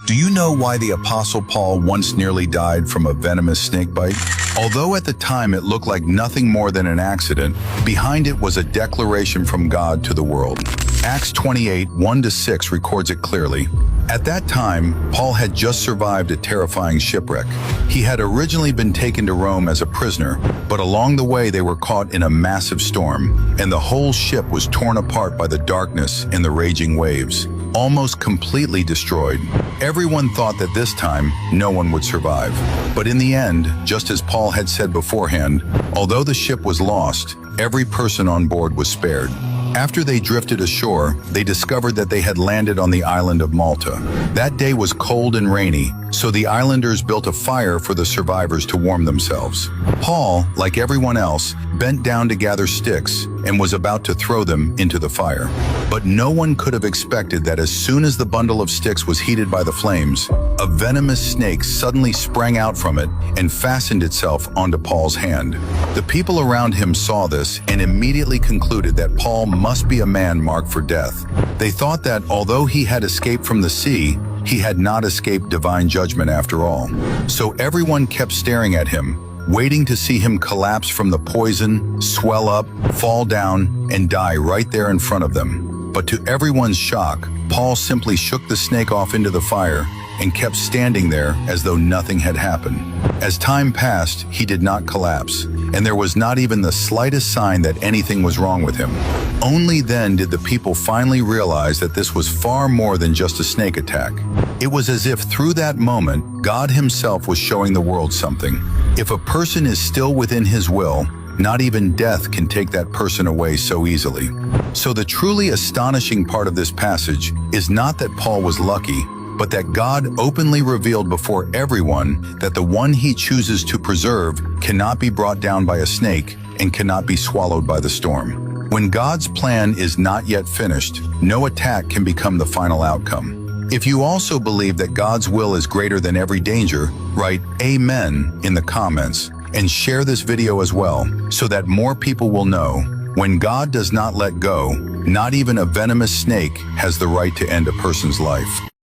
Do you know why the Apostle Paul once nearly died from a venomous snake bite? Although at the time it looked like nothing more than an accident, behind it was a declaration from God to the world. Acts 28, 1-6 records it clearly. At that time, Paul had just survived a terrifying shipwreck. He had originally been taken to Rome as a prisoner, but along the way they were caught in a massive storm, and the whole ship was torn apart by the darkness and the raging waves, almost completely destroyed. Everyone thought that this time, no one would survive. But in the end, just as Paul had said beforehand, although the ship was lost, every person on board was spared. After they drifted ashore, they discovered that they had landed on the island of Malta. That day was cold and rainy, so the islanders built a fire for the survivors to warm themselves. Paul, like everyone else, bent down to gather sticks and was about to throw them into the fire. But no one could have expected that as soon as the bundle of sticks was heated by the flames, a venomous snake suddenly sprang out from it and fastened itself onto Paul's hand. The people around him saw this and immediately concluded that Paul must be a man marked for death. They thought that although he had escaped from the sea, he had not escaped divine judgment after all. So everyone kept staring at him, waiting to see him collapse from the poison, swell up, fall down, and die right there in front of them. But to everyone's shock, Paul simply shook the snake off into the fire and kept standing there as though nothing had happened. As time passed, he did not collapse, and there was not even the slightest sign that anything was wrong with him. Only then did the people finally realize that this was far more than just a snake attack. It was as if through that moment, God himself was showing the world something. If a person is still within his will, not even death can take that person away so easily. So the truly astonishing part of this passage is not that Paul was lucky, but that God openly revealed before everyone that the one he chooses to preserve cannot be brought down by a snake and cannot be swallowed by the storm. When God's plan is not yet finished, no attack can become the final outcome. If you also believe that God's will is greater than every danger, write Amen in the comments and share this video as well so that more people will know when God does not let go, not even a venomous snake has the right to end a person's life.